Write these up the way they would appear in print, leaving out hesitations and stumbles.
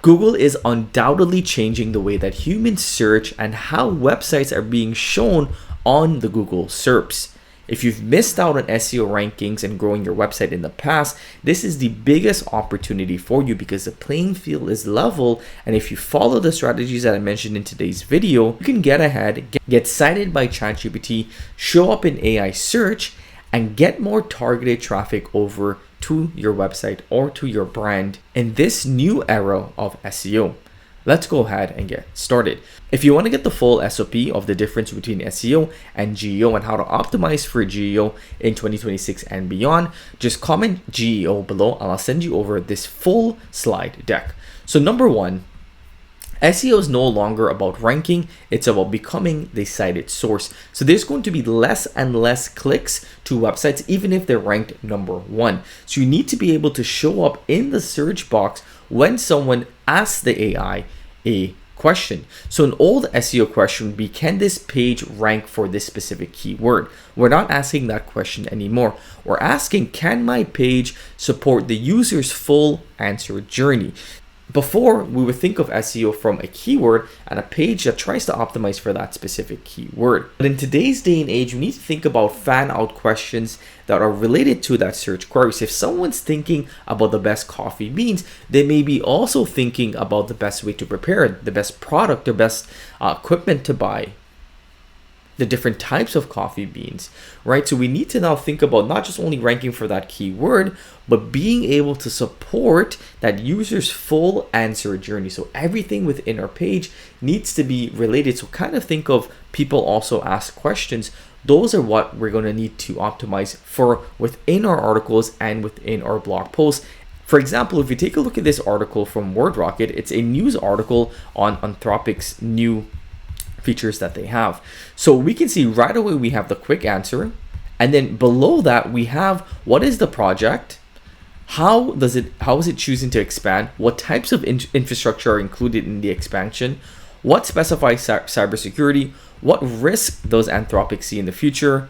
Google is undoubtedly changing the way that humans search and how websites are being shown on the Google SERPs. If you've missed out on SEO rankings and growing your website in the past, this is the biggest opportunity for you because the playing field is level. And if you follow the strategies that I mentioned in today's video, you can get ahead, get cited by ChatGPT, show up in AI search, and get more targeted traffic over to your website or to your brand in this new era of SEO. Let's go ahead and get started. If you want to get the full SOP of the difference between SEO and GEO and how to optimize for GEO in 2026 and beyond, just comment GEO below and I'll send you over this full slide deck. So number one, SEO is no longer about ranking, it's about becoming the cited source. So there's going to be less and less clicks to websites, even if they're ranked number one. So you need to be able to show up in the search box when someone asks the AI a question. So an old SEO question would be, can this page rank for this specific keyword? We're not asking that question anymore. We're asking, can my page support the user's full answer journey? Before, we would think of SEO from a keyword and a page that tries to optimize for that specific keyword. But in today's day and age, we need to think about fan out questions that are related to that search query. So if someone's thinking about the best coffee beans, they may be also thinking about the best way to prepare it, the best product, the best equipment to buy, the different types of coffee beans, right? So we need to now think about not just only ranking for that keyword, but being able to support that user's full answer journey. So everything within our page needs to be related. So kind of think of people also ask questions. Those are what we're going to need to optimize for within our articles and within our blog posts. For example, if you take a look at this article from WordRocket, it's a news article on Anthropic's new features that they have. So we can see right away we have the quick answer, and then below that we have what is the project, how is it choosing to expand, what types of infrastructure are included in the expansion, what specifies cybersecurity, what risk does Anthropic see in the future,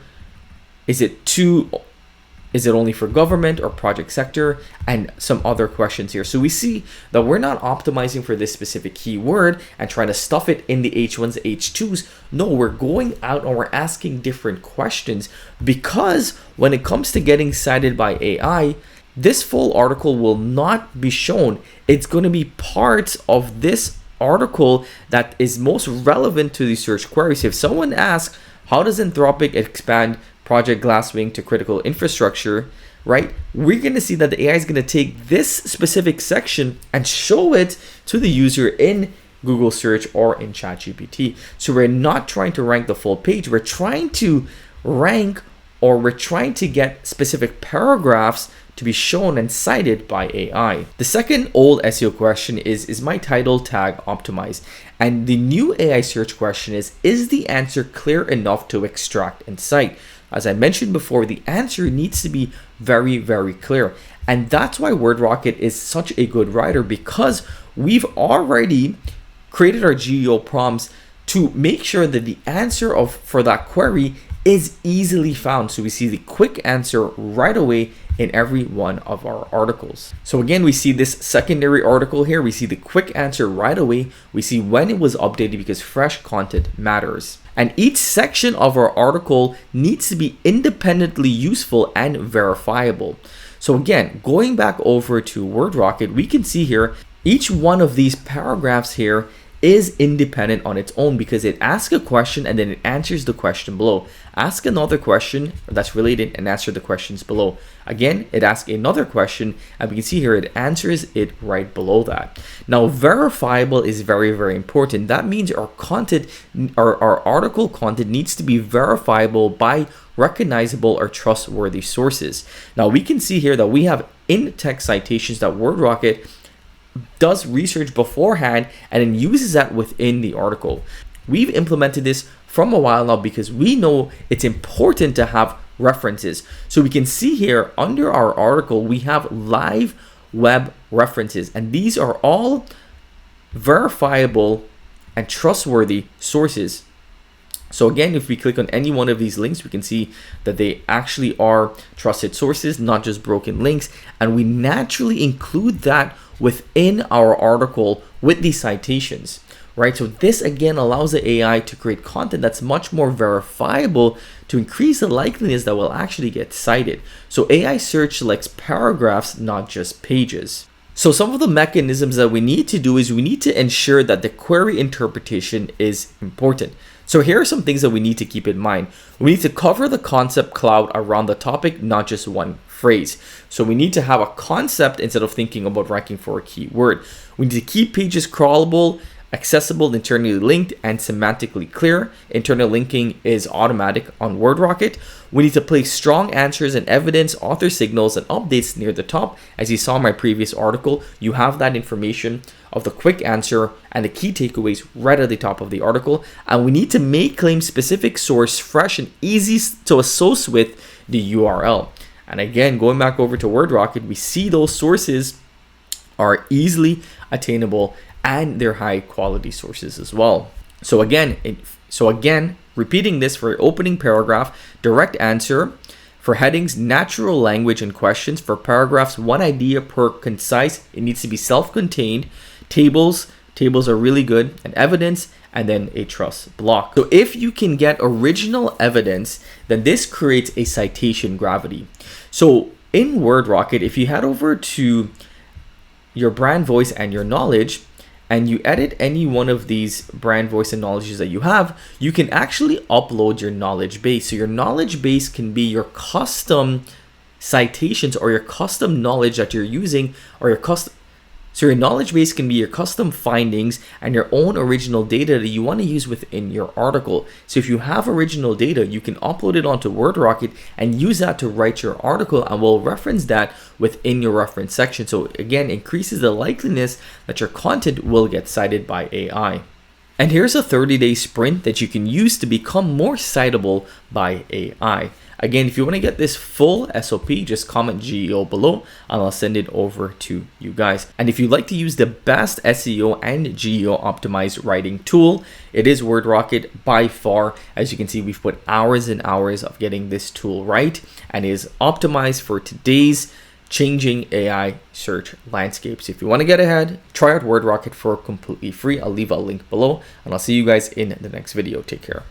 is it only for government or project sector, and some other questions here. So we see that we're not optimizing for this specific keyword and trying to stuff it in the H1s, H2s. No, we're going out and we're asking different questions, because when it comes to getting cited by AI, this full article will not be shown. It's going to be parts of this article that is most relevant to the search queries. If someone asks, how does Anthropic expand Project Glasswing to critical infrastructure, right? We're going to see that the AI is going to take this specific section and show it to the user in Google search or in ChatGPT. So we're not trying to rank the full page. We're trying to rank, or we're trying to get specific paragraphs to be shown and cited by AI. The second old SEO question is my title tag optimized? And the new AI search question is the answer clear enough to extract and cite? As I mentioned before, the answer needs to be very, very clear. And that's why WordRocket is such a good writer, because we've already created our GEO prompts to make sure that the answer for that query is easily found. So we see the quick answer right away in every one of our articles. So again, we see this secondary article here. We see the quick answer right away. We see when it was updated, because fresh content matters. And each section of our article needs to be independently useful and verifiable. So again, going back over to WordRocket, we can see here, each one of these paragraphs here is independent on its own, because it asks a question and then it answers the question below. Ask another question that's related and answer the questions below. Again, it asks another question and we can see here it answers it right below that. Now, verifiable is very, very important. That means our content, our article content needs to be verifiable by recognizable or trustworthy sources. Now, we can see here that we have in-text citations that WordRocket does research beforehand and then uses that within the article. We've implemented this from a while now because we know it's important to have references. So we can see here under our article, we have live web references, and these are all verifiable and trustworthy sources. So again, if we click on any one of these links, we can see that they actually are trusted sources, not just broken links. And we naturally include that within our article with these citations, right? So this again allows the AI to create content that's much more verifiable to increase the likeliness that will actually get cited. So AI search selects paragraphs, not just pages. So some of the mechanisms that we need to do is we need to ensure that the query interpretation is important. So here are some things that we need to keep in mind. We need to cover the concept cloud around the topic, not just one phrase. So we need to have a concept instead of thinking about ranking for a keyword. We need to keep pages crawlable, accessible, internally linked, and semantically clear. Internal linking is automatic on WordRocket. We need to place strong answers and evidence, author signals, and updates near the top. As you saw in my previous article, you have that information of the quick answer and the key takeaways right at the top of the article. And we need to make claims specific, source fresh, and easy to associate with the URL. And again, going back over to WordRocket, we see those sources are easily attainable and they're high quality sources as well. So again, repeating this for opening paragraph, direct answer, for headings, natural language and questions, for paragraphs, one idea per concise, it needs to be self-contained, tables are really good, and evidence, and then a trust block. So if you can get original evidence, then this creates a citation gravity. So in WordRocket, if you head over to your brand voice and your knowledge, and you edit any one of these brand voice and knowledges that you have, you can actually upload your knowledge base. So your knowledge base can be your custom citations or your custom knowledge that you're using, or your knowledge base can be your custom findings and your own original data that you want to use within your article. So if you have original data, you can upload it onto WordRocket and use that to write your article, and we'll reference that within your reference section. So again, increases the likeliness that your content will get cited by AI. And here's a 30-day sprint that you can use to become more citable by AI. Again, if you want to get this full SOP, just comment GEO below and I'll send it over to you guys. And if you'd like to use the best SEO and GEO optimized writing tool, it is WordRocket by far. As you can see, we've put hours and hours of getting this tool right, and is optimized for today's changing AI search landscapes. If you want to get ahead, try out WordRocket for completely free. I'll leave a link below, and I'll see you guys in the next video. Take care.